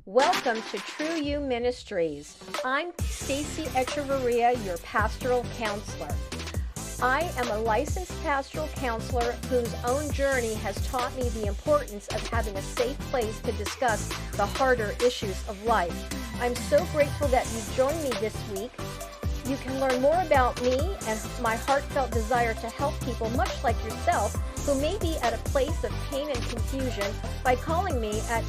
Welcome to True You Ministries. I'm Stacy Echeverria, your pastoral counselor. I am a licensed pastoral counselor whose own journey has taught me the importance of having a safe place to discuss the harder issues of life. I'm so grateful that you've joined me this week. You can learn more about me and my heartfelt desire to help people much like yourself who may be at a place of pain and confusion by calling me at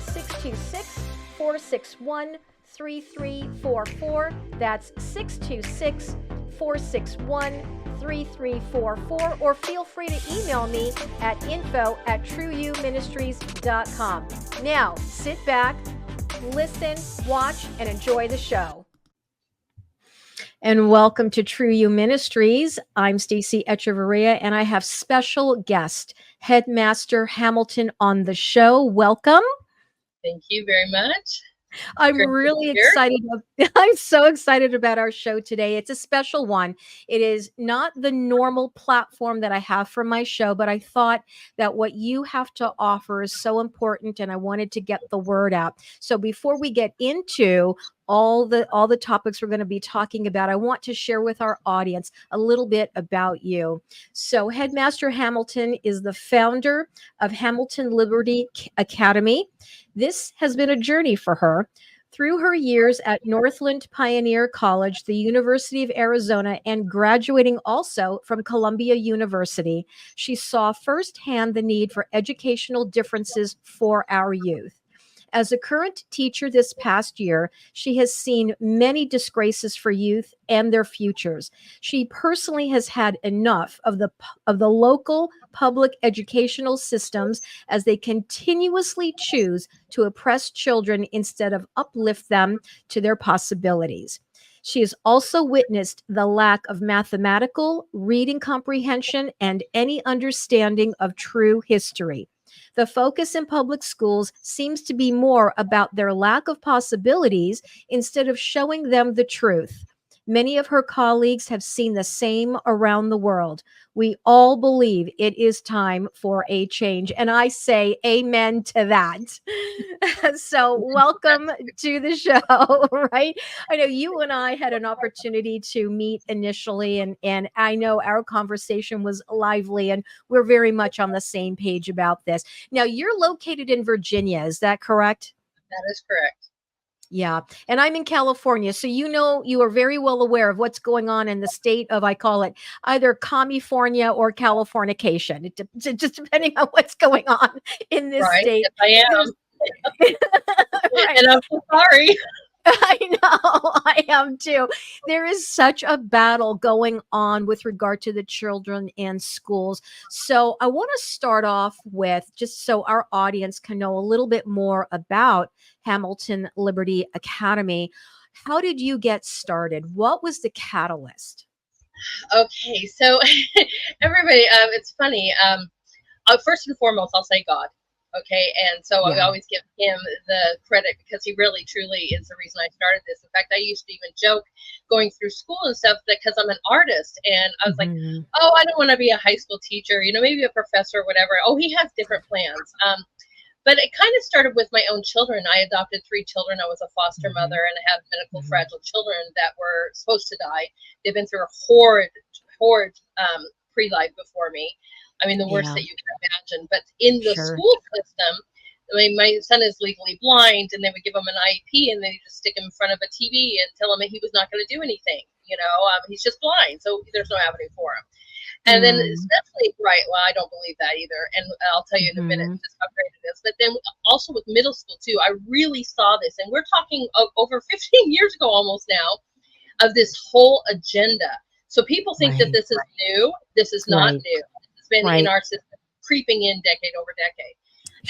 626-461-3344. That's 626-461-3344, or feel free to email me at info@trueyouministries.com. Now, sit back, listen, watch, and enjoy the show. And welcome to True You Ministries. I'm Stacy Echeverria, and I have special guest, Headmaster Hamilton, on the show. Welcome. Thank you very much. I'm really excited. I'm so excited about our show today. It's a special one. It is not the normal platform that I have for my show, but I thought that what you have to offer is so important, and I wanted to get the word out. So before we get into all the topics we're going to be talking about, I want to share with our audience a little bit about you. So Headmaster Hamilton is the founder of Hamilton Liberty Academy. This has been a journey for her. Through her years at Northland Pioneer College, the University of Arizona, and graduating also from Columbia University, she saw firsthand the need for educational differences for our youth. As a current teacher this past year, she has seen many disgraces for youth and their futures. She personally has had enough of the local public educational systems as they continuously choose to oppress children instead of uplift them to their possibilities. She has also witnessed the lack of mathematical, reading comprehension, and any understanding of true history. The focus in public schools seems to be more about their lack of possibilities instead of showing them the truth. Many of her colleagues have seen the same around the world. We all believe it is time for a change, and I say amen to that. So welcome to the show, right? I know you and I had an opportunity to meet initially, and I know our conversation was lively, and we're very much on the same page about this. Now, you're located in Virginia, is that correct? That is correct. Yeah. And I'm in California. So, you are very well aware of what's going on in the state of, I call it either California or Californication. Just depending on what's going on in this state. Yes, I am. Right. And I'm so sorry. I know, I am too. There is such a battle going on with regard to the children and schools. So I want to start off with, just so our audience can know a little bit more about Hamilton Liberty Academy. How did you get started? What was the catalyst? Okay, so everybody, it's funny. First and foremost, I'll say God. Okay, and so I always give him the credit because he really, truly is the reason I started this. In fact, I used to even joke going through school and stuff that because I'm an artist, and I was like, oh, I don't want to be a high school teacher, maybe a professor or whatever. Oh, he has different plans. But it kind of started with my own children. I adopted 3 children. I was a foster mother, and I had medical fragile children that were supposed to die. They've been through a horrid pre-life before me. I mean, the worst that you can imagine. But in the school system, I mean, my son is legally blind, and they would give him an IEP, and they just stick him in front of a TV and tell him that he was not going to do anything. He's just blind, so there's no avenue for him. And then especially, well, I don't believe that either. And I'll tell you in a minute just how great it is. But then also with middle school, too, I really saw this. And we're talking over 15 years ago almost now of this whole agenda. So people think that this is new. This is not new. It's been in our system, creeping in decade over decade.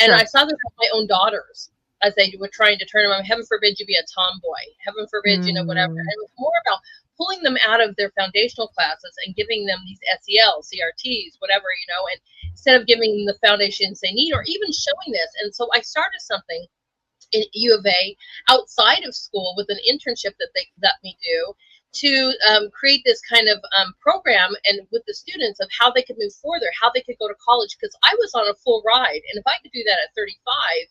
And I saw this with my own daughters as they were trying to turn them on. Heaven forbid you be a tomboy. Heaven forbid, whatever. And it was more about pulling them out of their foundational classes and giving them these SELs, CRTs, whatever, and instead of giving them the foundations they need or even showing this. And so I started something in U of A outside of school with an internship that they let me do to create this kind of program and with the students of how they could move further, how they could go to college, because I was on a full ride. And if I could do that at 35,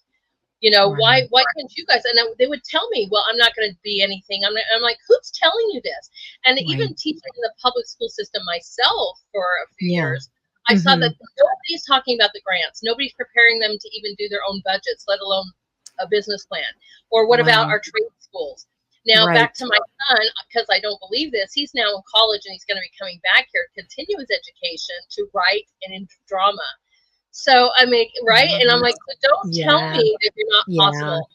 Why can't you guys? And they would tell me, well, I'm not going to be anything. I'm like, who's telling you this? And even teaching in the public school system myself for a few years, I saw that nobody's talking about the grants. Nobody's preparing them to even do their own budgets, let alone a business plan. Or what about our trade schools? Now, back to my son, because I don't believe this, he's now in college and he's going to be coming back here to continue his education to write and in drama. So, I mean, right? And I'm like, don't tell me that you're not possible.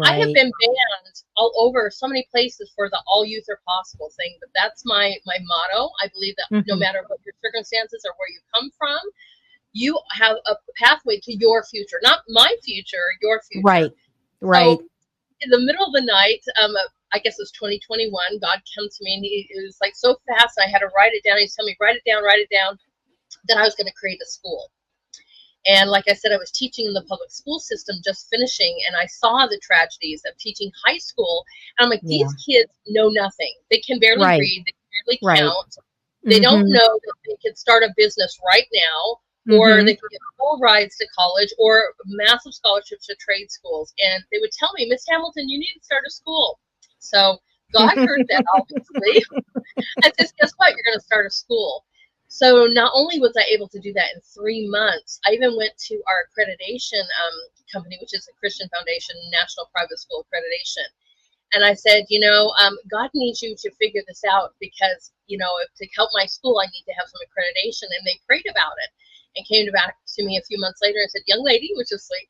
I have been banned all over so many places for the all youth are possible thing, but that's my motto. I believe that no matter what your circumstances or where you come from, you have a pathway to your future, not my future, your future. Right. So in the middle of the night, I guess it was 2021, God came to me and it was like so fast. I had to write it down. He's telling me, write it down, that I was going to create a school. And like I said, I was teaching in the public school system, just finishing, and I saw the tragedies of teaching high school. And I'm like, these kids know nothing. They can barely read. They can barely count. They don't know that they can start a business right now, or they can get full rides to college or massive scholarships to trade schools. And they would tell me, Miss Hamilton, you need to start a school. So God heard that, obviously. I said, guess what? You're going to start a school. So not only was I able to do that in 3 months, I even went to our accreditation company, which is a Christian Foundation National Private School Accreditation. And I said, God needs you to figure this out because, to help my school, I need to have some accreditation. And they prayed about it and came back to me a few months later and said, young lady, which is sweet,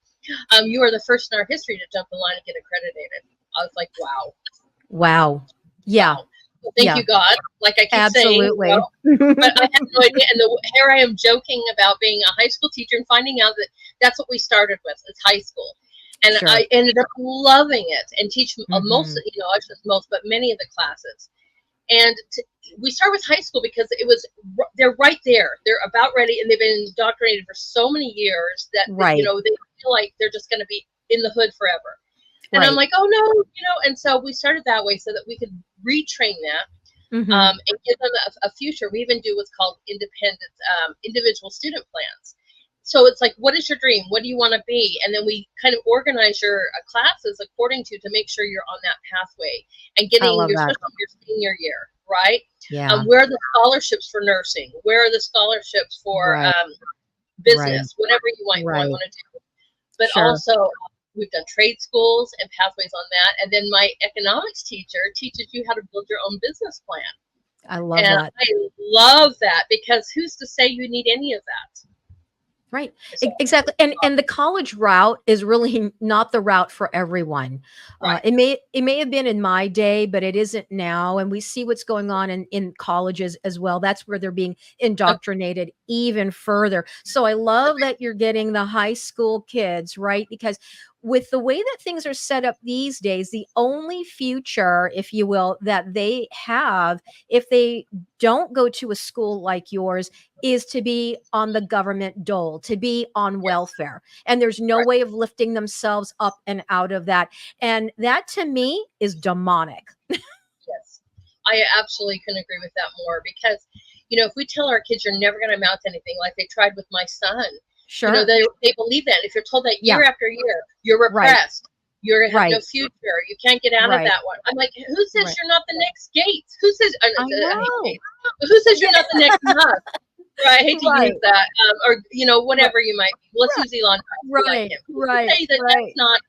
you are the first in our history to jump the line and get accredited. I was like, wow. Wow. Yeah. Wow. Well, thank you, God. Like I keep saying, but I have no idea. And here I am joking about being a high school teacher and finding out that that's what we started with. It's high school. And I ended up loving it and teach most, but many of the classes. And we start with high school because they're right there. They're about ready and they've been indoctrinated for so many years that, they feel like they're just going to be in the hood forever. And I'm like, oh, no, and so we started that way so that we could retrain that and give them a future. We even do what's called individual student plans. So it's like, what is your dream? What do you want to be? And then we kind of organize your classes according to make sure you're on that pathway and getting your senior year, right? Yeah. Where are the scholarships for nursing? Where are the scholarships for business? Whatever you want to do. But also, we've done trade schools and pathways on that. And then my economics teacher teaches you how to build your own business plan. I love that. I love that because who's to say you need any of that? Right. Exactly. And the college route is really not the route for everyone. Right. It may have been in my day, but it isn't now. And we see what's going on in colleges as well. That's where they're being indoctrinated even further. So I love that you're getting the high school kids, right? Because with the way that things are set up these days, the only future, if you will, that they have, if they don't go to a school like yours, is to be on the government dole, to be on welfare. And there's no way of lifting themselves up and out of that. And that to me is demonic. Yes, I absolutely couldn't agree with that more because, if we tell our kids you're never going to amount to anything like they tried with my son, sure. They believe that. If you're told that year after year, you're repressed. You're going to have no future. You can't get out of that one. I'm like, who says you're not the next Gates? Who says, who says you're not the next Musk? Right, I hate to use that, or whatever you might be. Let's use Elon Musk. Like him. Say that that's not,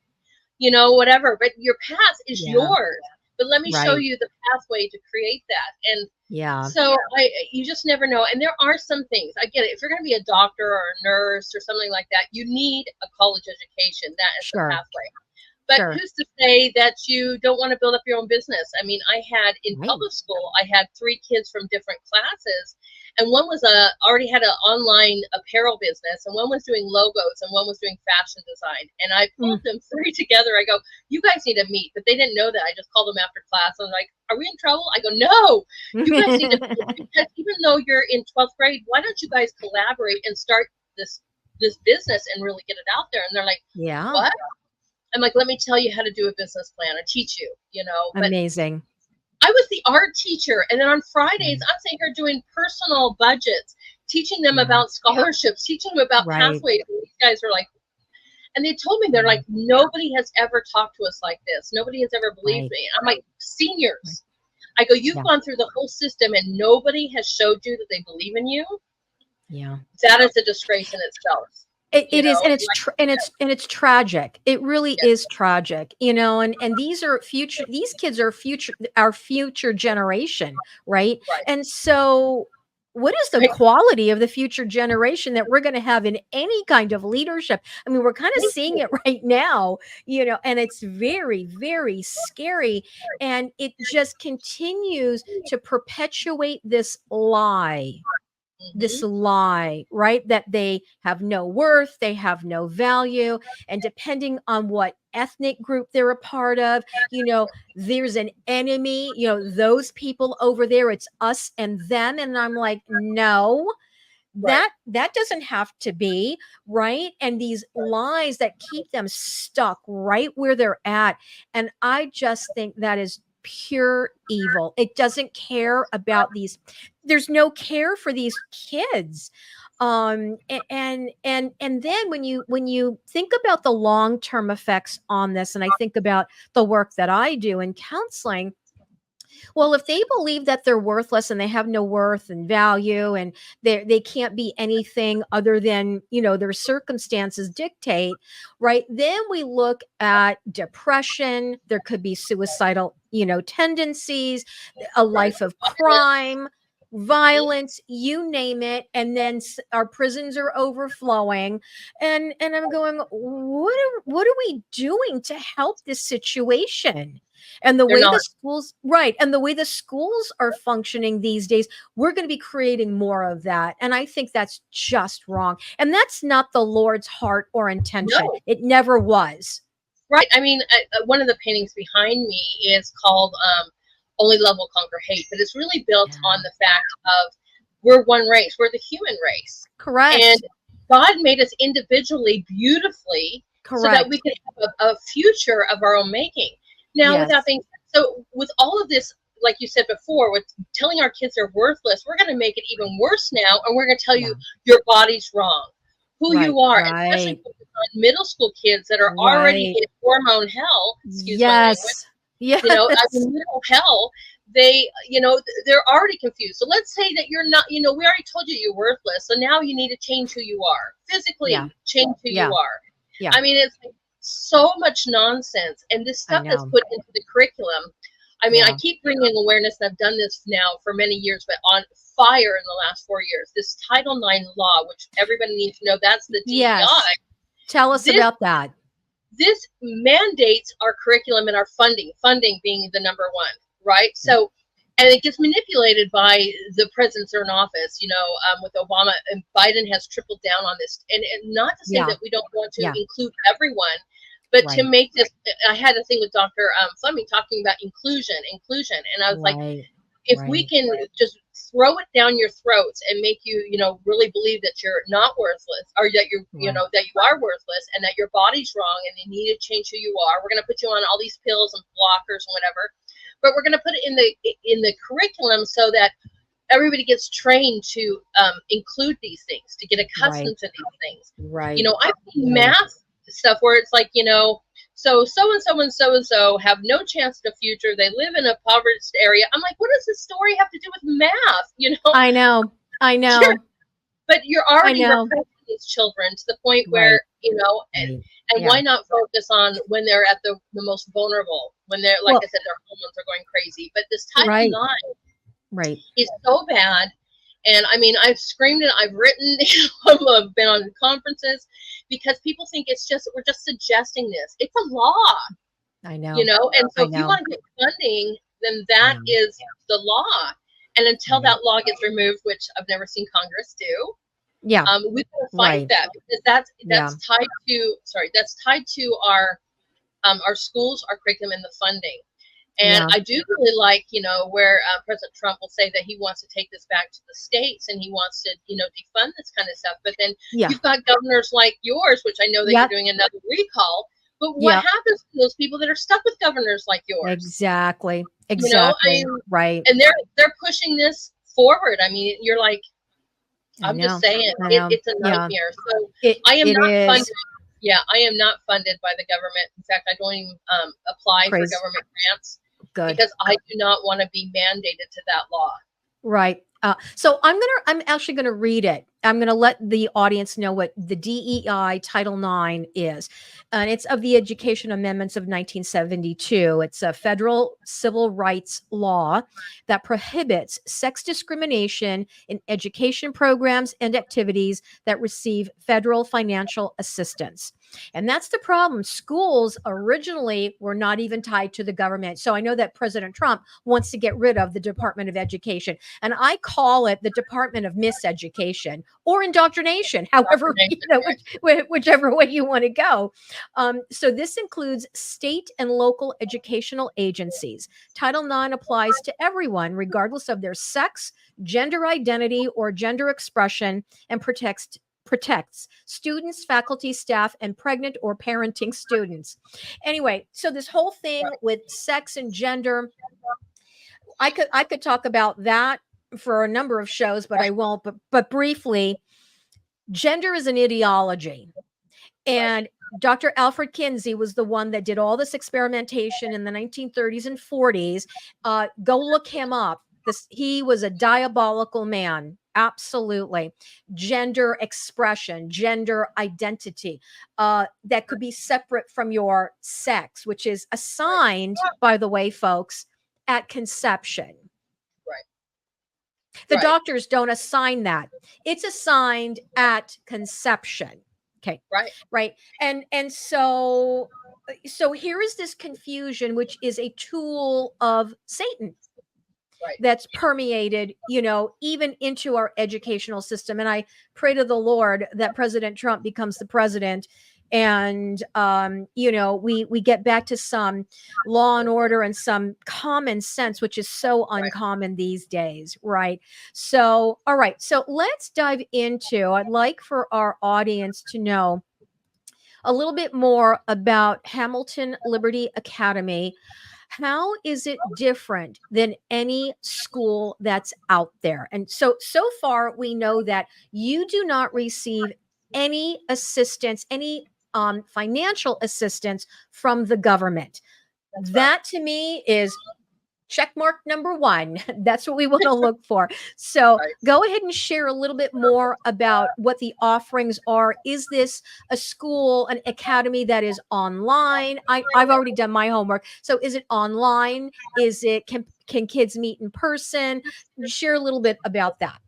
whatever. But your path is yours. But let me show you the pathway to create that. And so you just never know. And there are some things. I get it. If you're going to be a doctor or a nurse or something like that, you need a college education. That is the pathway. But who's to say that you don't want to build up your own business? I mean, I had in public school, I had 3 kids from different classes, and one was already had an online apparel business, and one was doing logos, and one was doing fashion design. And I pulled them 3 together. I go, you guys need to meet, but they didn't know that. I just called them after class. I was like, are we in trouble? I go, no, you guys need to meet because even though you're in 12th grade, why don't you guys collaborate and start this business and really get it out there? And they're like, what? I'm like, let me tell you how to do a business plan. I teach you, But amazing. I was the art teacher. And then on Fridays, I'm sitting here doing personal budgets, teaching them about scholarships, teaching them about pathways. And these guys are like, And they told me, they're like, nobody has ever talked to us like this. Nobody has ever believed me. I'm like, seniors. I go, you've gone through the whole system and nobody has showed you that they believe in you. Yeah. That is a disgrace in itself. It is, and it's tragic. It really is tragic, and these kids are our future generation, right? And so what is the quality of the future generation that we're going to have in any kind of leadership? I mean, we're kind of seeing it right now, and it's very, very scary. And it just continues to perpetuate this lie, right? That they have no worth, they have no value. And depending on what ethnic group they're a part of, there's an enemy, those people over there, it's us and them. And I'm like, no, that doesn't have to be, right? And these lies that keep them stuck right where they're at. And I just think that is pure evil. It doesn't care about these. There's no care for these kids. And then when you think about the long-term effects on this, and I think about the work that I do in counseling, well, if they believe that they're worthless and they have no worth and value, and they can't be anything other than, their circumstances dictate, right? Then we look at depression. There could be suicidal, tendencies, a life of crime, violence, you name it. And then our prisons are overflowing. And I'm going, what are we doing to help this situation? And the way the schools, right, and the way the schools are functioning these days, we're going to be creating more of that. And I think that's just wrong. And that's not the Lord's heart or intention. No. It never was. Right. I mean, one of the paintings behind me is called Only Love Will Conquer Hate, but it's really built on the fact of we're one race. We're the human race. Correct. And God made us individually beautifully. Correct. So that we could have a future of our own making. Now, with that being said, so with all of this, like you said before, with telling our kids they're worthless, we're going to make it even worse now, and we're going to tell you your body's wrong, who you are, especially on middle school kids that are already in hormone hell. Excuse my language. Yes. Middle hell. They, they're already confused. So let's say that you're not, we already told you you're worthless, so now you need to change who you are, physically change who you are. Yeah. I mean, it's like so much nonsense, and this stuff that's put into the curriculum. I mean, I keep bringing awareness, and I've done this now for many years, but on fire in the last 4 years. This Title IX law, which everybody needs to know, that's the DEI. Yes. Tell us about that. This mandates our curriculum and our funding being the number one, right? So, and it gets manipulated by the presidents that are in office, with Obama, and Biden has tripled down on this. And not to say that we don't want to include everyone, but to make this, I had a thing with Dr. Fleming talking about inclusion. And I was like, if we can just throw it down your throats and make you, really believe that you're not worthless, or that you're, that you are worthless, and that your body's wrong and you need to change who you are. We're going to put you on all these pills and blockers and whatever. But we're going to put it in the curriculum so that everybody gets trained to include these things, to get accustomed to these things. Right. I've seen math stuff where it's like, so and so have no chance at a future. They live in a impoverished area. I'm like, what does this story have to do with math? I know. But you're already repressing these children to the point where, and why not focus on when they're at the most vulnerable, when they're, like I said, their hormones are going crazy. But this Title IX is so bad. And I mean, I've screamed it, I've written, I've been on conferences, because people think we're just suggesting this. It's a law. I know. And so if you want to get funding, then that is the law. And until that law gets removed, which I've never seen Congress do, we've got to fight that, because that's tied to our schools, our curriculum, and the funding. And I do really like, where President Trump will say that he wants to take this back to the states, and he wants to, defund this kind of stuff. But then you've got governors like yours, which I know that you're doing another recall. But what happens to those people that are stuck with governors like yours? Exactly. Right. And they're pushing this forward. I mean, you're like, I'm just saying, it's a nightmare. So I am not funding. Yeah, I am not funded by the government. In fact, I don't even apply for Praise. government grants Good. because I do not want to be mandated to that law. Right. So I'm actually gonna read it. I'm gonna let the audience know what the DEI Title IX is, and it's of the Education Amendments of 1972. It's a federal civil rights law that prohibits sex discrimination in education programs and activities that receive federal financial assistance. And that's the problem. Schools originally were not even tied to the government. So I know that President Trump wants to get rid of the Department of Education. And I call it the Department of Miseducation or indoctrination, however, whichever way you want to go. So this includes state and local educational agencies. Title IX applies to everyone, regardless of their sex, gender identity, or gender expression, and protects students, faculty, staff, and pregnant or parenting students. Anyway, so this whole thing with sex and gender, I could talk about that for a number of shows, but I won't. But briefly, gender is an ideology, and Dr. Alfred Kinsey was the one that did all this experimentation in the 1930s and 40s. Go look him up. He was a diabolical man. Absolutely. Gender expression, gender identity, that could be separate from your sex, which is assigned, by the way, folks, at conception. The doctors don't assign that. It's assigned at conception. Okay. Right. And so here is this confusion, which is a tool of Satan. That's permeated, even into our educational system. And I pray to the Lord that President Trump becomes the president, and we get back to some law and order and some common sense, which is so uncommon these days, right? So, all right, so let's dive into. I'd like for our audience to know a little bit more about Hamilton Liberty Academy. How is it different than any school that's out there? And so far, we know that you do not receive any assistance, any financial assistance from the government. That to me is check mark number one. That's what we want to look for. So go ahead and share a little bit more about what the offerings are. Is this a school, an academy that is online? I've already done my homework. So is it online? Is it, can kids meet in person? Share a little bit about that.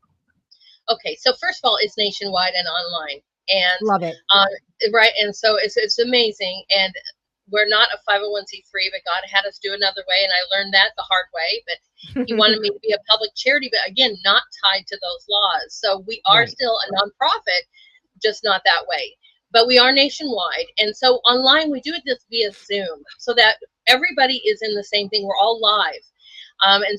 Okay, so first of all, it's nationwide and online, and love it. Right, and so it's amazing, and we're not a 501c3, but God had us do another way, and I learned that the hard way. But He wanted me to be a public charity, but again, not tied to those laws. So we are still a nonprofit, just not that way. But we are nationwide, and so online we do it via Zoom, so that everybody is in the same thing. We're all live. And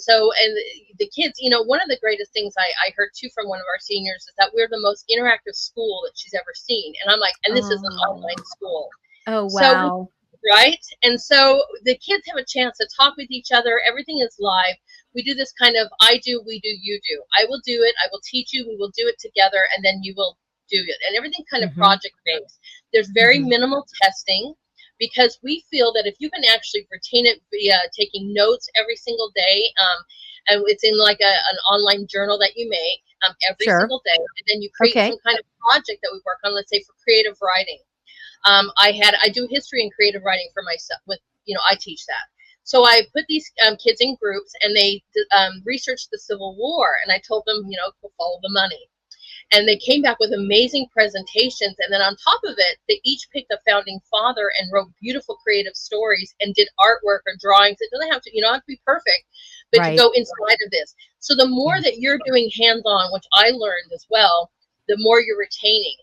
the kids, one of the greatest things I heard too from one of our seniors is that we're the most interactive school that she's ever seen. And I'm like, and this is an online school. Oh, wow. Right. And so the kids have a chance to talk with each other. Everything is live. We do this kind of, I do, we do, you do. I will do it. I will teach you. We will do it together. And then you will do it. And everything kind of project based. There's very minimal testing, because we feel that if you can actually retain it via taking notes every single day, and it's in like an online journal that you make every single day, and then you create some kind of project that we work on, let's say for creative writing. I do history and creative writing for myself I teach that. So I put these kids in groups, and they researched the Civil War, and I told them, follow the money. And they came back with amazing presentations. And then on top of it, they each picked a founding father and wrote beautiful creative stories and did artwork or drawings. It doesn't have to, have to be perfect, but to go inside of this. So the more that you're doing hands-on, which I learned as well, the more you're retaining.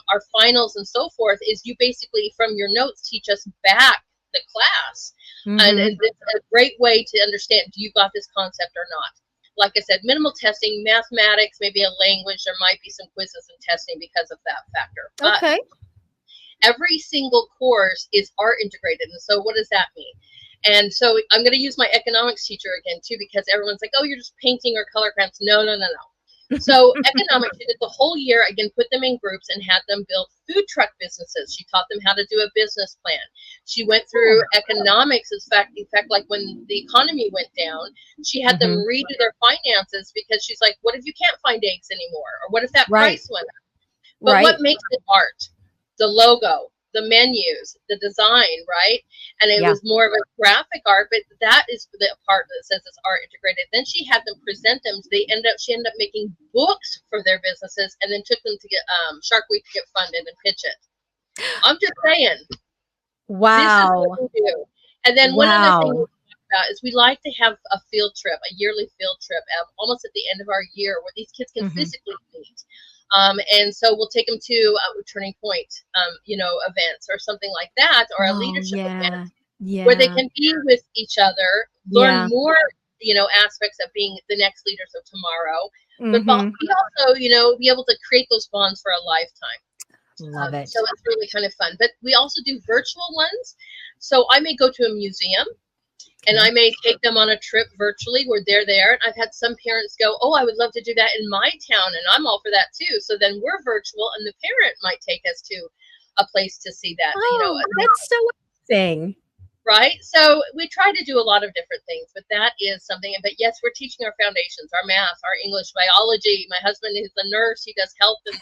Our finals and so forth is you basically from your notes teach us back the class. And it's a great way to understand, do you got this concept or not? Like I said, minimal testing, mathematics, maybe a language. There might be some quizzes and testing because of that factor. But every single course is art integrated. And so what does that mean? And so I'm going to use my economics teacher again, too, because everyone's like, oh, you're just painting or color crayons. No. So economics, she did the whole year, again, put them in groups and had them build food truck businesses. She taught them how to do a business plan. She went through economics. In fact, like when the economy went down, she had them redo their finances because she's like, what if you can't find eggs anymore? Or what if that price went up? But what makes it art? The logo, the menus, the design, right? And it was more of a graphic art, but that is the part that says it's art integrated. Then she had them present them. She ended up making books for their businesses, and then took them to get Shark Week to get funded and pitch it. I'm just saying. Wow. This is what we do. And then one other thing we talk about is we like to have a field trip, a yearly field trip, almost at the end of our year, where these kids can physically meet. And so we'll take them to Turning Point, events or something like that, or a leadership event where they can be with each other, learn more, aspects of being the next leaders of tomorrow, but also, be able to create those bonds for a lifetime. Love it. So it's really kind of fun. But we also do virtual ones. So I may go to a museum, and I may take them on a trip virtually where they're there. And I've had some parents go, oh, I would love to do that in my town. And I'm all for that too. So then we're virtual, and the parent might take us to a place to see that. Oh, that's so interesting. Right? So we try to do a lot of different things, but that is something. But yes, we're teaching our foundations, our math, our English, biology. My husband is a nurse. He does health and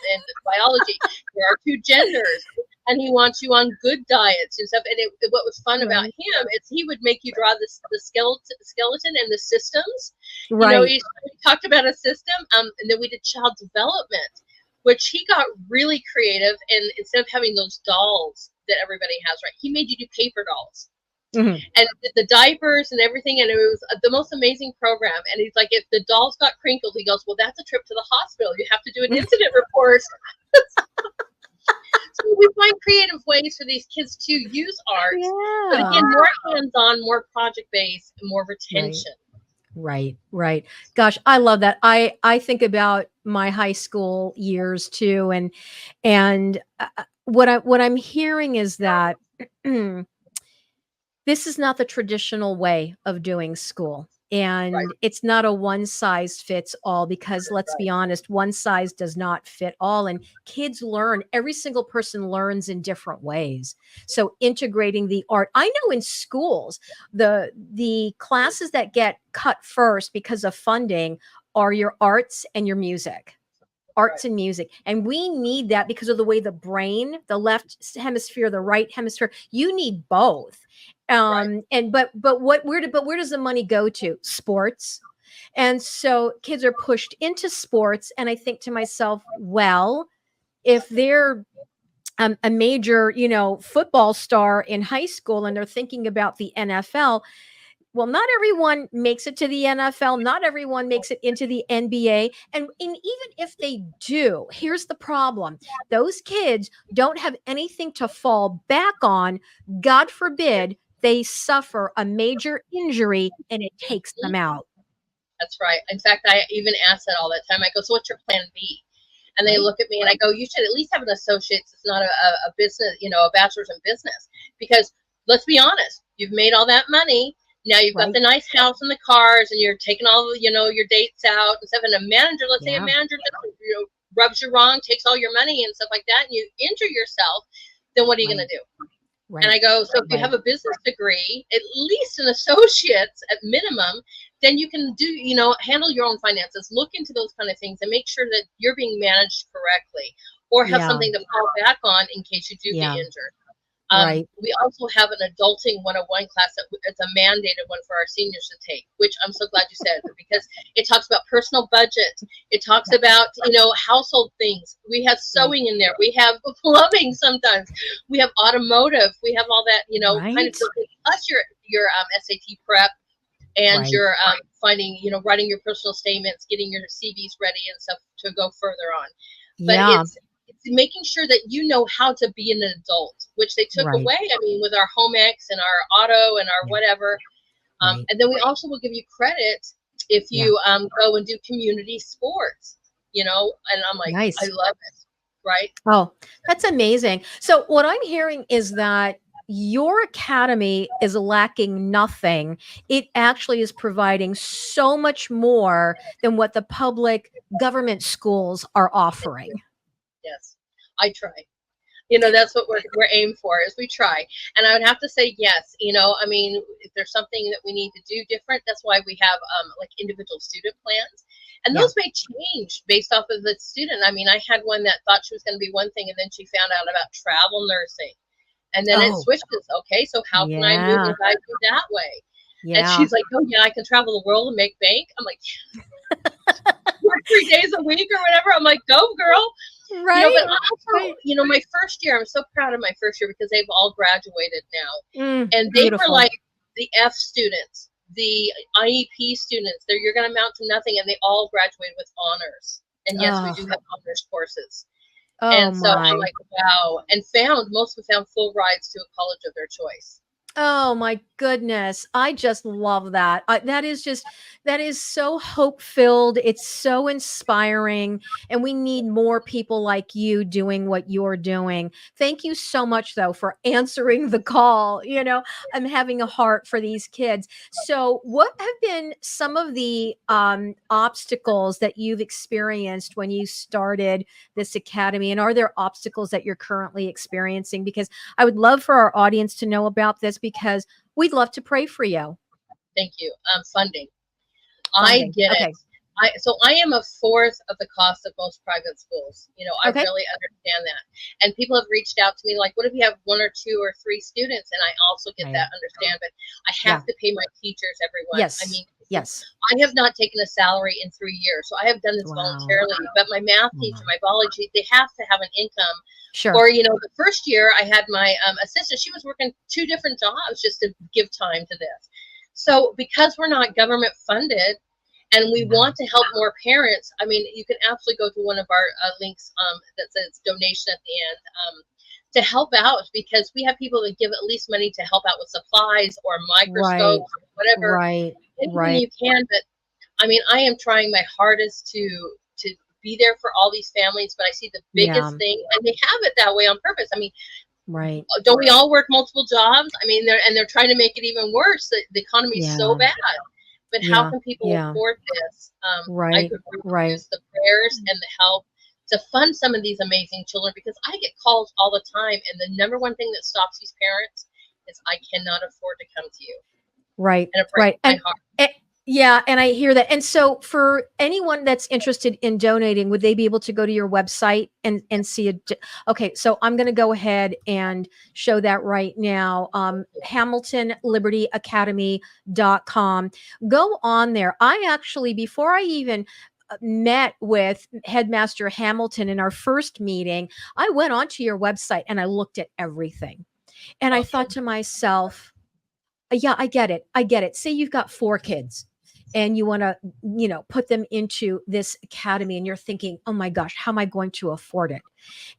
biology. There are 2 genders. And he wants you on good diets and stuff. And what was fun about him is he would make you draw the skeleton and the systems. Right. He talked about a system, and then we did child development, which he got really creative. And instead of having those dolls that everybody has, right, he made you do paper dolls. And the diapers and everything, and it was the most amazing program. And he's like, if the dolls got crinkled, he goes, well, that's a trip to the hospital. You have to do an incident report. So we find creative ways for these kids to use art, but again, more hands-on, more project-based, and more retention. Right. Gosh, I love that. I think about my high school years too, and what I'm hearing is that this is not the traditional way of doing school. And it's not a one size fits all, because let's be honest, one size does not fit all. And kids learn, every single person learns in different ways. So integrating the art, I know in schools, the classes that get cut first because of funding are your arts and your music. Arts and music. And we need that because of the way the brain, the left hemisphere, the right hemisphere, you need both. But where does the money go to? Sports. And so kids are pushed into sports. And I think to myself, well, if they're a major, football star in high school and they're thinking about the NFL, well, not everyone makes it to the NFL. Not everyone makes it into the NBA. And even if they do, here's the problem. Those kids don't have anything to fall back on. God forbid they suffer a major injury and it takes them out. That's right. In fact, I even ask that all the time. I go, so what's your plan B? And they look at me and I go, you should at least have an associate's. It's not a business, a bachelor's in business. Because let's be honest, you've made all that money. Now you've got the nice house and the cars, and you're taking all your dates out and stuff. And a manager, let's say a manager, rubs you wrong, takes all your money and stuff like that, and you injure yourself. Then what are you going to do? And I go, so if you have a business degree, at least an associate's at minimum, then you can do, handle your own finances, look into those kind of things, and make sure that you're being managed correctly, or have something to fall back on in case you do get injured. We also have an adulting 101 class it's a mandated one for our seniors to take, which I'm so glad you said, because it talks about personal budget. It talks about, household things. We have sewing in there. We have plumbing sometimes. We have automotive. We have all that, kind of, plus your SAT prep and your finding, writing your personal statements, getting your CVs ready and stuff to go further on. But it's making sure that you know how to be an adult, which they took away. I mean, with our home ec and our auto and our whatever. And then we also will give you credit if you go and do community sports, and I'm like, I love it. Right. Oh, that's amazing. So what I'm hearing is that your academy is lacking nothing. It actually is providing so much more than what the public government schools are offering. Yes, I try. That's what we're aimed for, is we try. And I would have to say yes. I mean, if there's something that we need to do different, that's why we have like individual student plans. And those may change based off of the student. I mean, I had one that thought she was going to be one thing, and then she found out about travel nursing. And then it switches. Okay, so how can I move and guide you that way? And she's like, oh, yeah, I can travel the world and make bank. I'm like, work 3 days a week or whatever. I'm like, go, girl. Right. But also, my first year, I'm so proud of my first year because they've all graduated now. And they were like the F students, the IEP students. You're going to amount to nothing. And they all graduated with honors. And yes, we do have honors courses. And so I'm like, wow. And most of them found full rides to a college of their choice. Oh my goodness. I just love that. That is so hope-filled. It's so inspiring. And we need more people like you doing what you're doing. Thank you so much, though, for answering the call. I'm having a heart for these kids. So what have been some of the obstacles that you've experienced when you started this academy? And are there obstacles that you're currently experiencing? Because I would love for our audience to know about this, because we'd love to pray for you. Thank you. Funding. I get it. So I am a fourth of the cost of most private schools. I really understand that. And people have reached out to me like, what if you have 1 or 2 or 3 students? And I also get that, understand, but I have to pay my teachers, everyone. Yes. I mean, yes. I have not taken a salary in 3 years. So I have done this voluntarily, but my math teacher, my biology, they have to have an income. Sure. Or, the first year I had my assistant, she was working 2 different jobs just to give time to this. So because we're not government funded, and we want to help more parents, I mean, you can absolutely go to one of our links that says donation at the end to help out, because we have people that give at least money to help out with supplies or microscopes or whatever. Anything you can. But I mean, I am trying my hardest to be there for all these families, but I see the biggest thing, and they have it that way on purpose. I mean, don't we all work multiple jobs? I mean, they're trying to make it even worse. The economy is so bad. But how can people afford this? I could use the prayers and the help to fund some of these amazing children, because I get calls all the time, and the number one thing that stops these parents is I cannot afford to come to you. Right. And it breaks my heart. Yeah, and I hear that. And so for anyone that's interested in donating, would they be able to go to your website and see it? Okay, so I'm going to go ahead and show that right now. HamiltonLibertyAcademy.com. Go on there. I actually, before I even met with Headmaster Hamilton in our first meeting, I went onto your website and I looked at everything. And I thought to myself, yeah, I get it. I get it. Say you've got 4 kids and you want to, put them into this academy, and you're thinking, oh my gosh, how am I going to afford it?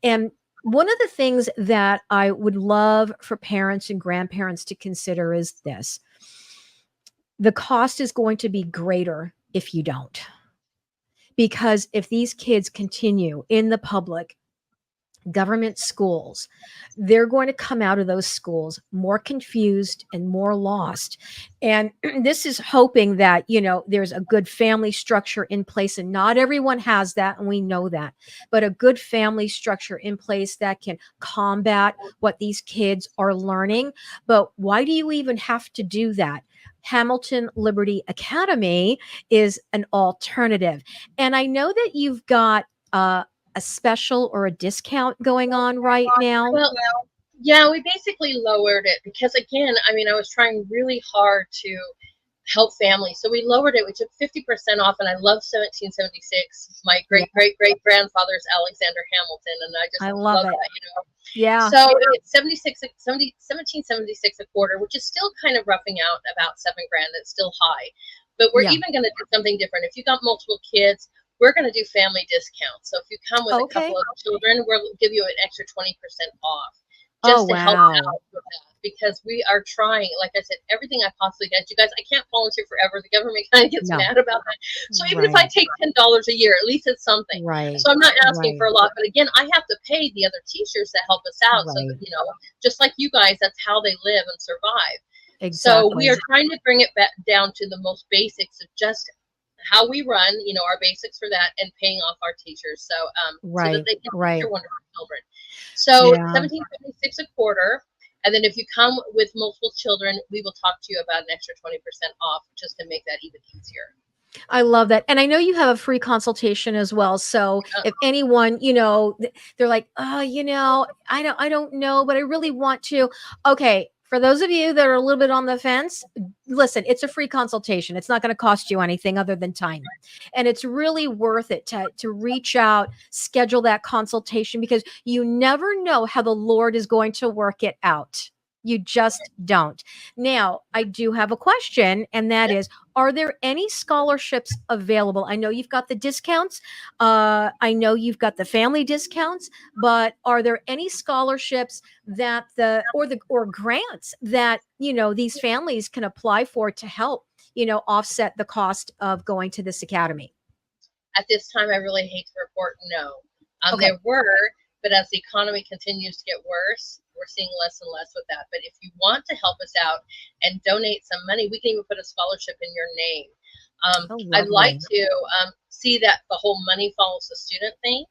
And one of the things that I would love for parents and grandparents to consider is this: the cost is going to be greater if you don't. Because if these kids continue in the public government schools, they're going to come out of those schools more confused and more lost. And this is hoping that, there's a good family structure in place, and not everyone has that, and we know that, but a good family structure in place that can combat what these kids are learning. But why do you even have to do that? Hamilton Liberty Academy is an alternative. And I know that you've got a special or a discount going on right now? Well, yeah, we basically lowered it because, again, I mean, I was trying really hard to help families. So we lowered it. We took 50% off, and I love 1776. My great grandfather is Alexander Hamilton, and I love that, Yeah. So it's 1776 a quarter, which is still kind of roughing out about $7,000. It's still high, but we're even going to do something different. If you got multiple kids, we're going to do family discounts. So if you come with a couple of children, we'll give you an extra 20% off. just to help out with that, because we are trying, like I said, everything I possibly can. You guys, I can't volunteer forever. The government kind of gets mad about that. So even if I take $10 a year, at least it's something. So I'm not asking for a lot, but again, I have to pay the other teachers that help us out. So that, just like you guys, that's how they live and survive. So we are trying to bring it back down to the most basics of just how we run, our basics for that, and paying off our teachers. So, so that they can teach their wonderful children. So $17.76 a quarter. And then if you come with multiple children, we will talk to you about an extra 20% off, just to make that even easier. I love that. And I know you have a free consultation as well. So if anyone, they're like, oh, I don't know, but I really want to. Okay. For those of you that are a little bit on the fence, listen, it's a free consultation. It's not going to cost you anything other than time. And it's really worth it to reach out, schedule that consultation, because you never know how the Lord is going to work it out. You just don't. Now, I do have a question, and that is, are there any scholarships available? I know you've got the discounts. I know you've got the family discounts, but are there any scholarships that or grants that, these families can apply for to help, offset the cost of going to this academy? At this time, I really hate to report no. There were, but as the economy continues to get worse, we're seeing less and less with that. But if you want to help us out and donate some money, we can even put a scholarship in your name. I'd like to see that the whole money follows the student thing.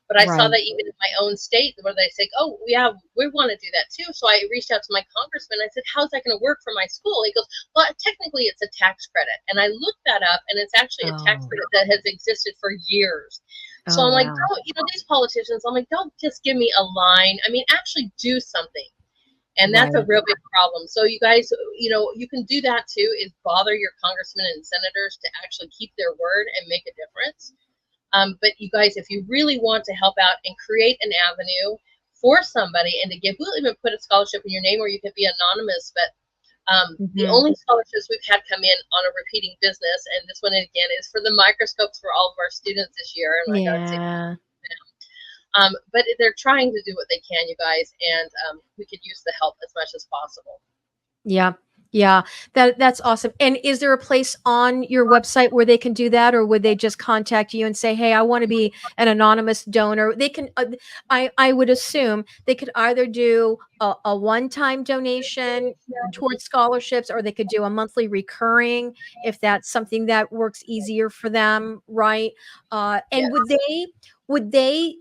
But I saw that even in my own state, where they say, oh, yeah, we want to do that too. So I reached out to my congressman. I said, how's that going to work for my school? He goes, well, technically it's a tax credit. And I looked that up, and it's actually a tax credit that has existed for years. So I'm like, don't, these politicians, I'm like, don't just give me a line. I mean, actually do something. And that's a real big problem. So you guys, you can do that too, is bother your congressmen and senators to actually keep their word and make a difference. But you guys, if you really want to help out and create an avenue for somebody and to give, we'll even put a scholarship in your name, or you could be anonymous. But the only scholarships we've had come in on a repeating business, and this one again is for the microscopes for all of our students this year. And I gotta say, but they're trying to do what they can, you guys, and we could use the help as much as possible. Yeah. Yeah, that's awesome. And is there a place on your website where they can do that, or would they just contact you and say, "Hey, I want to be an anonymous donor"? They can. I would assume they could either do a one-time donation towards scholarships, or they could do a monthly recurring if that's something that works easier for them, right? And would they?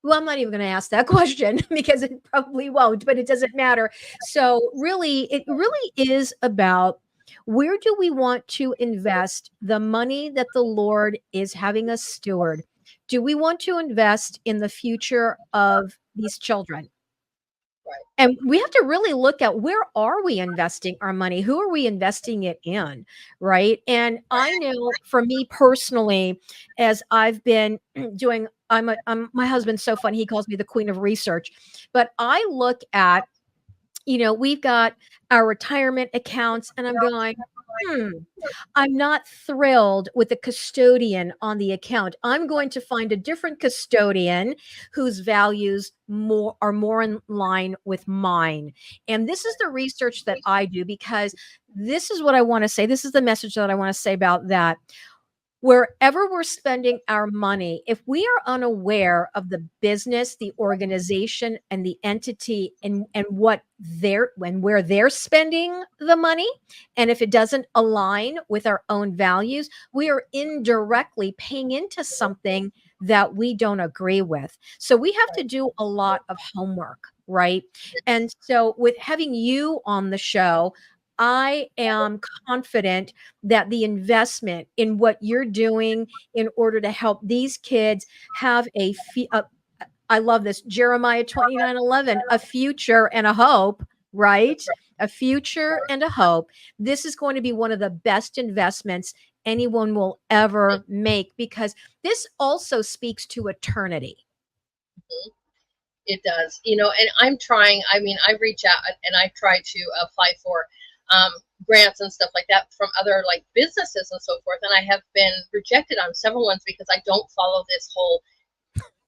Well, I'm not even going to ask that question because it probably won't, but it doesn't matter. So it really is about, where do we want to invest the money that the Lord is having us steward? Do we want to invest in the future of these children? And we have to really look at, where are we investing our money? Who are we investing it in? Right. And I know for me personally, as I've been doing, my husband's so funny. He calls me the queen of research, but I look at, we've got our retirement accounts, and I'm going, I'm not thrilled with the custodian on the account. I'm going to find a different custodian whose values are more in line with mine. And this is the research that I do, because this is what I want to say. This is the message that I want to say about that. Wherever we're spending our money, if we are unaware of the business, the organization, and the entity, and where they're spending the money, and if it doesn't align with our own values, we are indirectly paying into something that we don't agree with. So we have to do a lot of homework, right? And so with having you on the show, I am confident that the investment in what you're doing in order to help these kids have I love this, Jeremiah 29:11, a future and a hope, right? A future and a hope. This is going to be one of the best investments anyone will ever make, because this also speaks to eternity. It does, and I'm trying. I mean, I reach out and I try to apply for grants and stuff like that from other like businesses and so forth, and I have been rejected on several ones because I don't follow this whole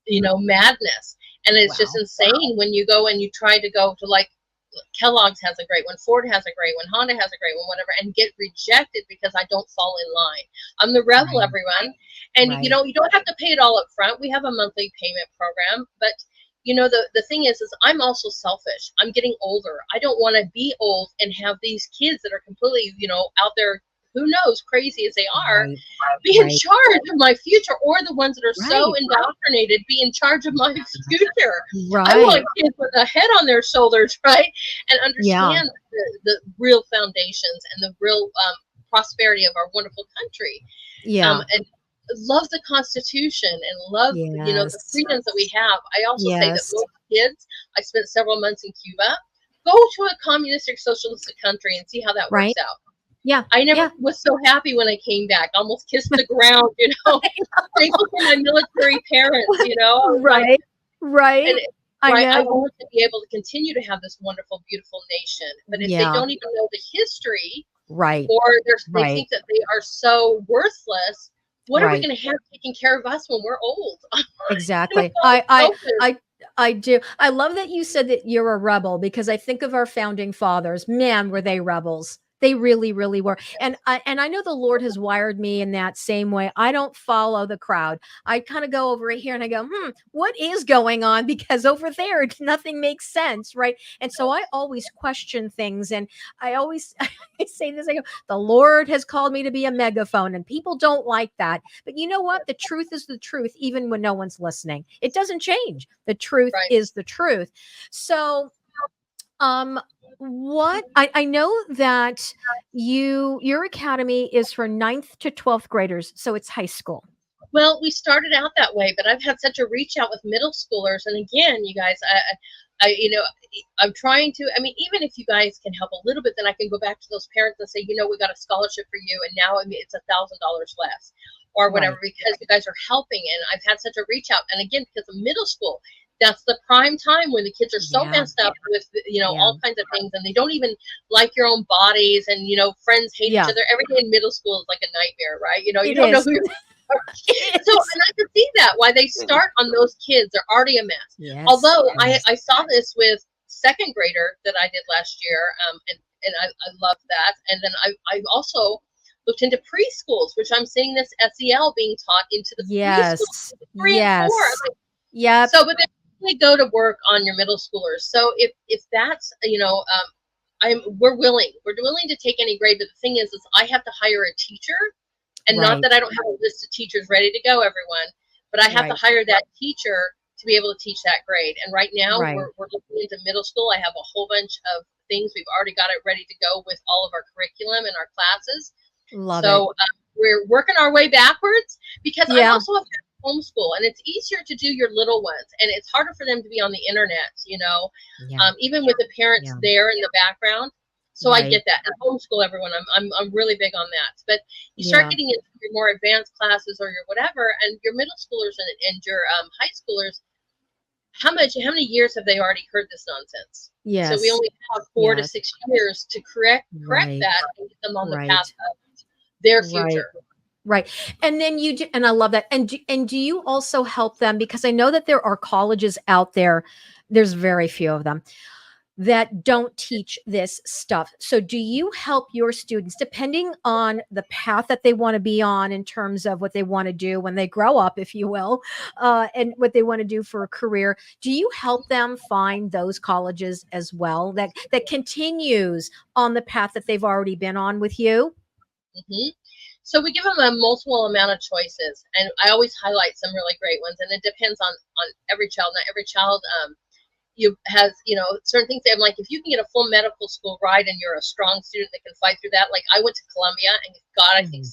madness. And it's just insane when you go and you try to go to like Kellogg's has a great one, Ford has a great one, Honda has a great one, whatever, and get rejected because I don't fall in line. I'm the rebel, everyone. And you know, you don't have to pay it all up front. We have a monthly payment program, but you know, the thing is I'm also selfish. I'm getting older. I don't want to be old and have these kids that are completely, you know, out there, who knows, crazy as they are, be in charge of my future, or the ones that are so indoctrinated be in charge of my future. I want kids with a head on their shoulders, right? And understand the real foundations and the real prosperity of our wonderful country. And love the Constitution and love, you know, the freedoms that we have. I also say that most kids, I spent several months in Cuba, go to a communistic, socialistic country and see how that works out. I never was so happy when I came back. Almost kissed the ground, you know. Thankful for my military parents, you know. Right. I want to be able to continue to have this wonderful, beautiful nation. But if they don't even know the history, or they think that they are so worthless, what are we going to have taking care of us when we're old? Exactly. I do. I love that you said that you're a rebel, because I think of our founding fathers. Man, were they rebels. They really, really were. And I know the Lord has wired me in that same way. I don't follow the crowd. I kind of go over here and I go, what is going on? Because over there, nothing makes sense, right? And so I always question things. And I always I say this, I go, the Lord has called me to be a megaphone, and people don't like that. But you know what? The truth is the truth, even when no one's listening. It doesn't change. The truth is the truth. So, what I know that your academy is for 9th to 12th graders, so it's high school. Well, we started out that way, but I've had such a reach out with middle schoolers. And again, you guys, you know, I'm trying to, I mean, even if you guys can help a little bit, then I can go back to those parents and say, you know, we got a scholarship for you, and now it's $1,000 less or whatever, because you guys are helping. And I've had such a reach out. And again, because of middle school, that's the prime time when the kids are so messed up with, you know, all kinds of things, and they don't even like your own bodies, and, you know, friends hate each other. Every day in middle school is like a nightmare, right? You know, you don't know who you're so, and I can see that why they start on those kids. They're already a mess. Although I saw this with second grader that I did last year, and I love that. And then I also looked into preschools, which I'm seeing this SEL being taught into the preschools, 3 and 4. Like, so, but they go to work on your middle schoolers. So if that's, you know, we're willing to take any grade. But the thing is I have to hire a teacher. And not that I don't have a list of teachers ready to go, everyone, but I have to hire that teacher to be able to teach that grade. And right now we're looking into middle school. I have a whole bunch of things. We've already got it ready to go with all of our curriculum and our classes. We're working our way backwards, because I also have homeschool, and it's easier to do your little ones, and it's harder for them to be on the internet, you know, even with the parents there in the background. So I get that. And homeschool, everyone, I'm really big on that. But you start getting into your more advanced classes or your whatever, and your middle schoolers and your high schoolers, how many years have they already heard this nonsense? So we only have 4 to 6 years to correct that and get them on the path of their future. Right. And then and I love that. And do you also help them? Because I know that there are colleges out there, there's very few of them, that don't teach this stuff. So do you help your students, depending on the path that they want to be on in terms of what they want to do when they grow up, if you will, and what they want to do for a career? Do you help them find those colleges as well that continues on the path that they've already been on with you? So we give them a multiple amount of choices, and I always highlight some really great ones, and it depends on every child. Not every child has, you know, certain things. I'm like, if you can get a full medical school ride and you're a strong student that can fight through that, like I went to Columbia, and God, I think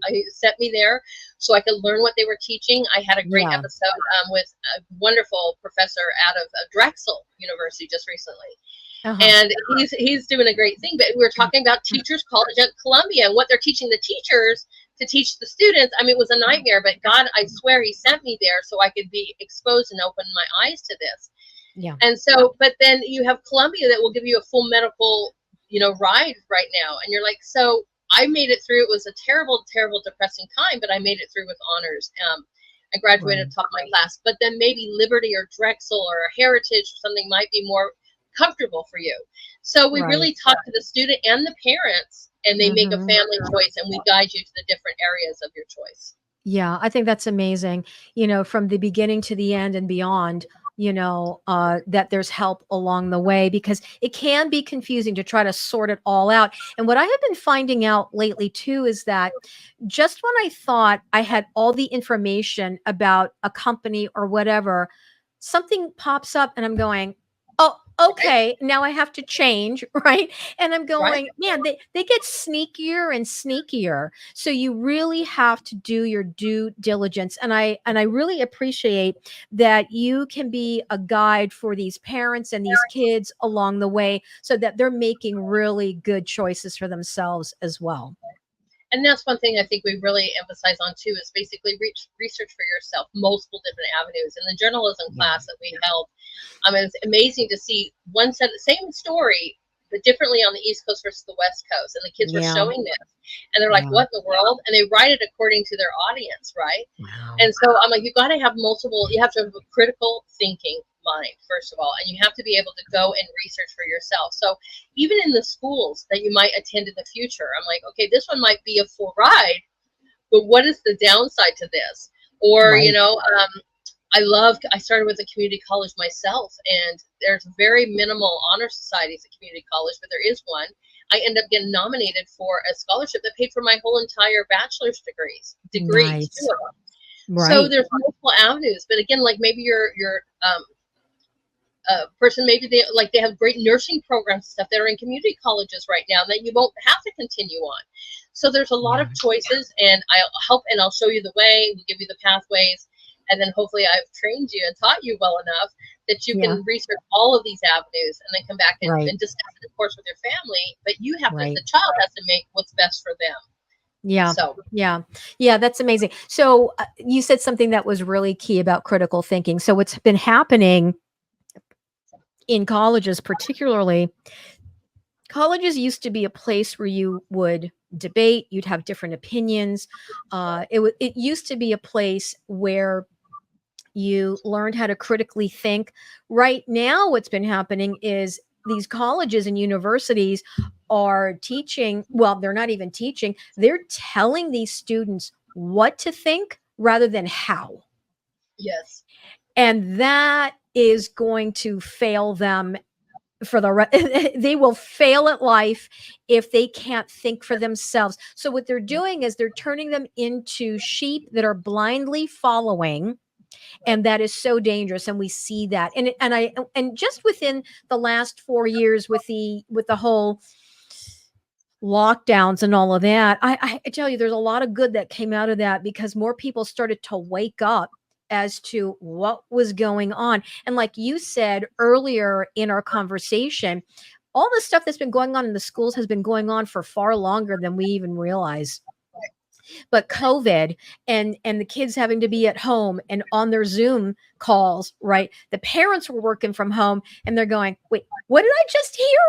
I set me there so I could learn what they were teaching. I had a great episode with a wonderful professor out of Drexel University just recently. And he's doing a great thing. But we were talking about Teachers College at Columbia and what they're teaching the teachers to teach the students. I mean, it was a nightmare, but God, I swear he sent me there so I could be exposed and open my eyes to this. And so, but then you have Columbia that will give you a full medical, you know, ride right now. And you're like, so I made it through. It was a terrible, terrible, depressing time, but I made it through with honors. I graduated top of my class, but then maybe Liberty or Drexel or Heritage or something might be more comfortable for you. So we really talk to the student and the parents, and they make a family choice, and we guide you to the different areas of your choice. Yeah, I think that's amazing. From the beginning to the end and beyond, that there's help along the way, because it can be confusing to try to sort it all out. And what I have been finding out lately too is that just when I thought I had all the information about a company or whatever, something pops up and I'm going, oh, okay, now I have to change, right? And I'm going, man, they get sneakier and sneakier. So you really have to do your due diligence. And I really appreciate that you can be a guide for these parents and these kids along the way so that they're making really good choices for themselves as well. And that's one thing I think we really emphasize on too, is basically research for yourself, multiple different avenues. In the journalism class that we held, it's amazing to see one set of the same story, but differently on the East Coast versus the West Coast. And the kids were showing this, and they're like, "What in the world?" And they write it according to their audience, right? Wow. And so I'm like, you got to have multiple. You have to have a critical thinking mind, first of all, and you have to be able to go and research for yourself. So even in the schools that you might attend in the future, I'm like, okay, this one might be a full ride, but what is the downside to this? Or I started with a community college myself, and there's very minimal honor societies at community college, but there is one. I ended up getting nominated for a scholarship that paid for my whole entire bachelor's degrees, Nice. two of them. Right. So there's multiple avenues, but again, like maybe your person, maybe they have great nursing programs and stuff that are in community colleges right now that you won't have to continue on. So there's a lot of choices, and I'll help and I'll show you the way. We'll give you the pathways, and then hopefully I've trained you and taught you well enough that you can research all of these avenues and then come back and discuss it, of course, with your family. But you have to, the child has to make what's best for them. Yeah. So, yeah, that's amazing. So you said something that was really key about critical thinking. So what's been happening in colleges, particularly, colleges used to be a place where you would debate, you'd have different opinions. It used to be a place where you learned how to critically think. Right now, what's been happening is these colleges and universities are teaching, well, they're not even teaching, they're telling these students what to think rather than how. Yes. And that is going to fail them for they will fail at life if they can't think for themselves. So what they're doing is they're turning them into sheep that are blindly following. And that is so dangerous, and we see that. And just within the last 4 years with the whole lockdowns and all of that, I tell you, there's a lot of good that came out of that, because more people started to wake up as to what was going on. And like you said earlier in our conversation, all the stuff that's been going on in the schools has been going on for far longer than we even realize. But COVID and the kids having to be at home and on their Zoom calls, right? The parents were working from home and they're going, wait, what did I just hear?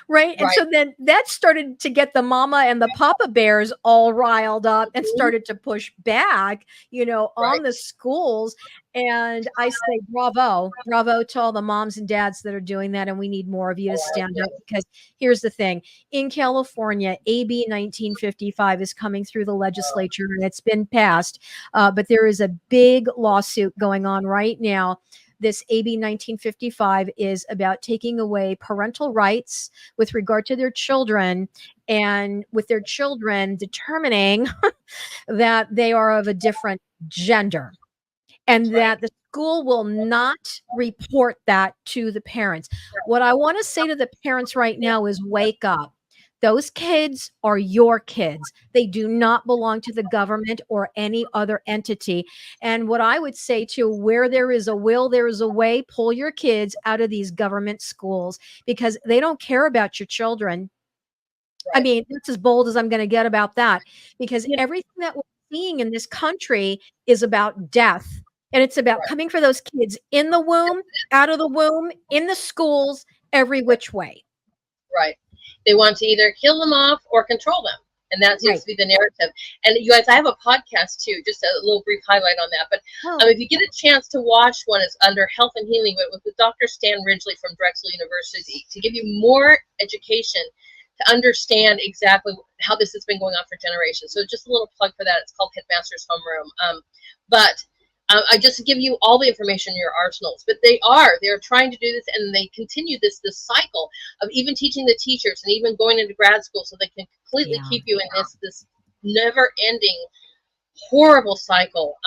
Right. And so then that started to get the mama and the papa bears all riled up and started to push back, on the schools. And I say, bravo to all the moms and dads that are doing that. And we need more of you to stand up, because here's the thing. In California, AB 1955 is coming through the legislature, and it's been passed. But there is a big lawsuit going on right now. This AB 1955 is about taking away parental rights with regard to their children, and with their children determining that they are of a different gender, and that the school will not report that to the parents. What I want to say to the parents right now is wake up. Those kids are your kids. They do not belong to the government or any other entity. And what I would say to, where there is a will, there is a way. Pull your kids out of these government schools, because they don't care about your children. I mean, that's as bold as I'm going to get about that, because everything that we're seeing in this country is about death. And it's about coming for those kids in the womb, out of the womb, in the schools, every which way. Right. They want to either kill them off or control them. And that seems to be the narrative. And you guys, I have a podcast too, just a little brief highlight on that. But if you get a chance to watch one, it's under Health and Healing, but with Dr. Stan Ridgely from Drexel University, to give you more education to understand exactly how this has been going on for generations. So just a little plug for that. It's called Headmaster's Homeroom. I just give you all the information in your arsenals, but they're trying to do this, and they continue this cycle of even teaching the teachers and even going into grad school, so they can completely keep you in this never ending horrible cycle.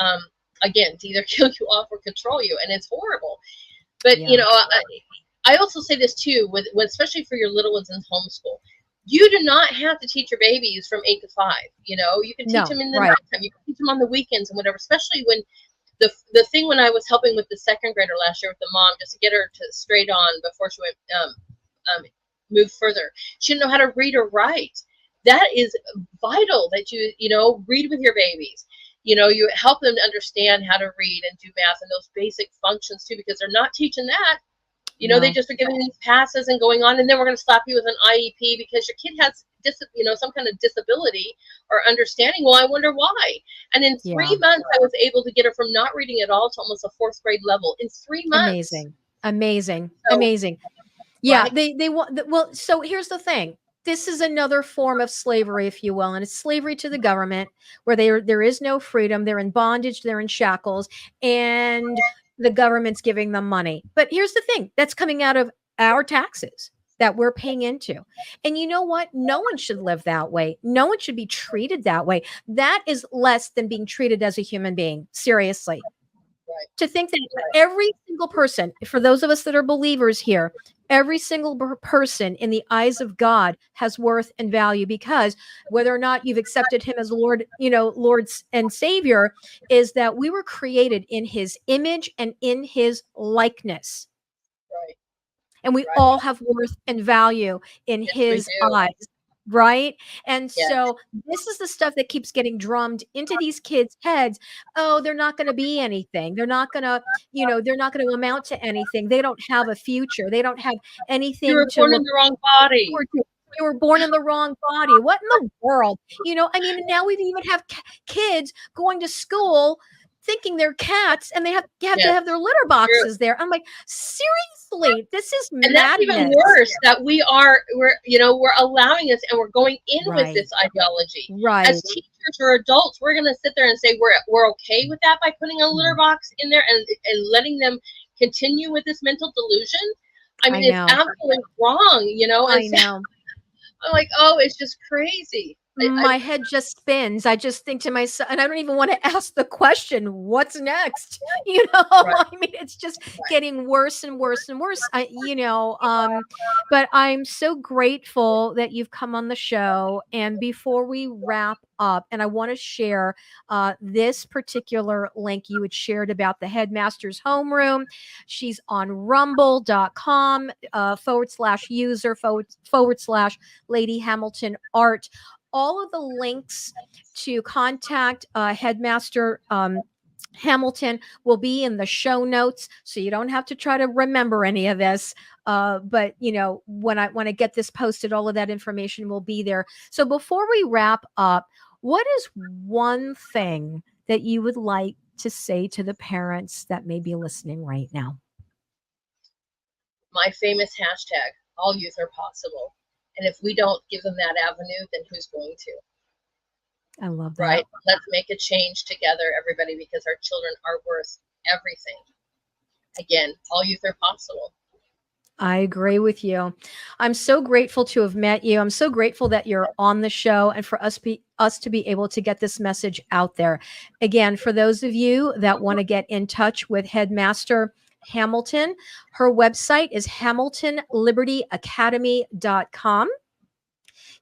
Again, to either kill you off or control you, and it's horrible. But I also say this too, with especially for your little ones in homeschool. You do not have to teach your babies from 8 to 5. You can teach them in the nighttime. You can teach them on the weekends and whatever, especially when the thing when I was helping with the second grader last year with the mom, just to get her to straight on before she went move further. She didn't know how to read or write. That is vital that you read with your babies. You help them to understand how to read and do math and those basic functions too, because they're not teaching that. They just are giving these passes and going on, and then we're going to slap you with an IEP because your kid has some kind of disability or understanding. Well, I wonder why. And in 3 months, I was able to get her from not reading at all to almost a 4th grade level in 3 months. Amazing. Yeah, right? they want. Well, so here's the thing. This is another form of slavery, if you will, and it's slavery to the government, where there is no freedom. They're in bondage. They're in shackles, and the government's giving them money. But here's the thing: that's coming out of our taxes that we're paying into. And you know what? No one should live that way. No one should be treated that way. That is less than being treated as a human being. Seriously. Right. To think that every single person, for those of us that are believers here, every single person in the eyes of God has worth and value, because whether or not you've accepted him as Lord, Lord and Savior, is that we were created in his image and in his likeness. Right. And we all have worth and value in his eyes. Right. And so this is the stuff that keeps getting drummed into these kids' heads. Oh, they're not going to be anything. They're not going to, they're not going to amount to anything. They don't have a future. They don't have anything. You were born in the wrong body. You were born in the wrong body. What in the world? Now we even have kids going to school thinking they're cats, and they have to have their litter boxes there. I'm like, seriously, this is madness. And that's even worse, that we're allowing this, and we're going in with this ideology. Right. As teachers or adults, we're going to sit there and say we're okay with that by putting a litter box in there and letting them continue with this mental delusion. It's absolutely wrong, I know. I'm like, oh, it's just crazy. My head just spins. I just think to myself, and I don't even want to ask the question, what's next? It's just getting worse and worse and worse. But I'm so grateful that you've come on the show. And before we wrap up, and I want to share this particular link you had shared about the Headmaster's Homeroom. She's on rumble.com /user /Lady Hamilton Art. All of the links to contact Headmaster Hamilton will be in the show notes, so you don't have to try to remember any of this. But when I get this posted, all of that information will be there. So before we wrap up, what is one thing that you would like to say to the parents that may be listening right now? My famous hashtag, all youth are possible. And if we don't give them that avenue, then who's going to? I love that. Right? Let's make a change together, everybody, because our children are worth everything. Again, all youth are possible. I agree with you. I'm so grateful to have met you. I'm so grateful that you're on the show, and for us to be able to get this message out there. Again, for those of you that want to get in touch with Headmaster Hamilton, her website is hamiltonlibertyacademy.com.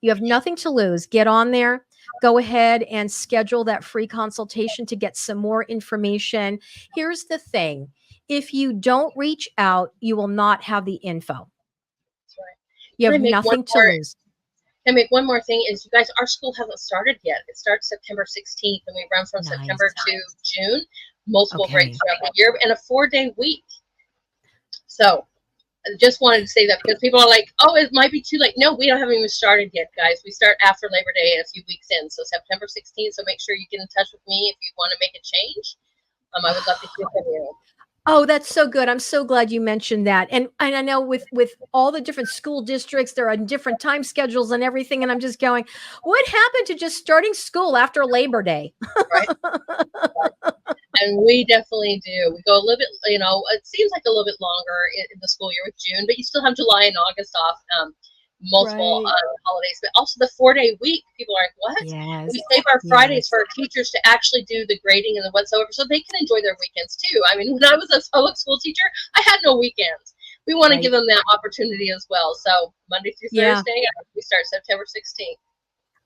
You have nothing to lose. Get on there. Go ahead and schedule that free consultation to get some more information. Here's the thing. If you don't reach out, you will not have the info. That's right. You have nothing to lose. Can I make one more thing? Is, you guys, our school hasn't started yet. It starts September 16th, and we run from September to June, multiple breaks throughout the year, and a 4-day week. So just wanted to say that because people are like, oh, it might be too late. No, we haven't even started yet, guys. We start after Labor Day a few weeks in, so September 16th. So make sure you get in touch with me if you want to make a change. I would love to hear from you. Oh, that's so good. I'm so glad you mentioned that. And I know with all the different school districts, there are different time schedules and everything. And I'm just going, what happened to just starting school after Labor Day? Right. And we definitely do. We go a little bit, it seems like a little bit longer in the school year with June, but you still have July and August off, multiple holidays, but also the 4-day week. People are like, what? Yes. We save our Fridays for our teachers to actually do the grading and the whatsoever so they can enjoy their weekends too. I mean, when I was a public school teacher, I had no weekends. We want to give them that opportunity as well. So Monday through Thursday, we start September 16th.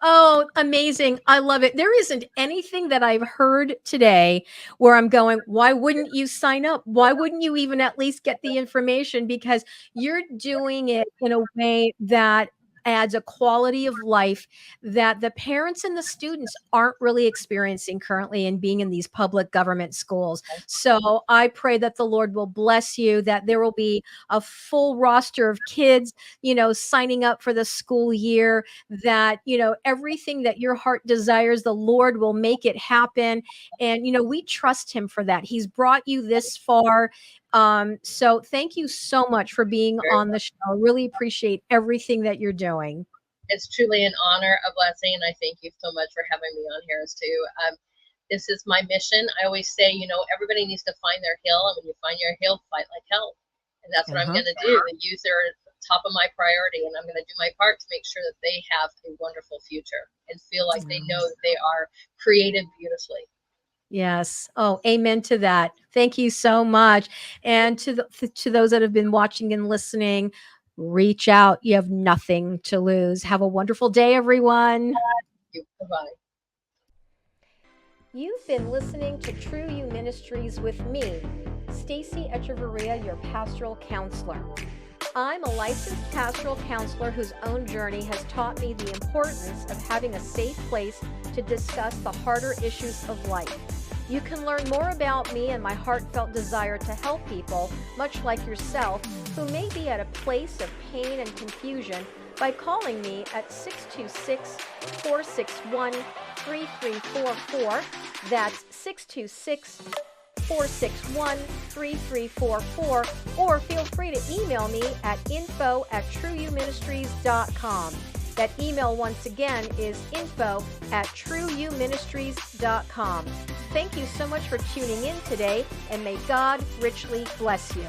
Oh, amazing. I love it. There isn't anything that I've heard today where I'm going, why wouldn't you sign up? Why wouldn't you even at least get the information? Because you're doing it in a way that adds a quality of life that the parents and the students aren't really experiencing currently in being in these public government schools. So I pray that the Lord will bless you, that there will be a full roster of kids, signing up for the school year, that, everything that your heart desires, the Lord will make it happen. And, we trust him for that. He's brought you this far. So thank you so much for being on the show. I really appreciate everything that you're doing. It's truly an honor, a blessing, and I thank you so much for having me on here too. This is my mission. I always say, everybody needs to find their hill, and when you find your hill, fight like hell. And that's what I'm going to do. The youth are top of my priority, and I'm going to do my part to make sure that they have a wonderful future and feel like they know that they are created beautifully. Yes. Oh, amen to that. Thank you so much. And to those that have been watching and listening, reach out. You have nothing to lose. Have a wonderful day, everyone. Bye-bye. You've been listening to True You Ministries with me, Stacy Echeverria, your pastoral counselor. I'm a licensed pastoral counselor whose own journey has taught me the importance of having a safe place to discuss the harder issues of life. You can learn more about me and my heartfelt desire to help people, much like yourself, who may be at a place of pain and confusion by calling me at 626-461-3344. That's 626-461-3344, or feel free to email me at info@trueyouministries.com. That email, once again, is info@trueyouministries.com. Thank you so much for tuning in today, and may God richly bless you.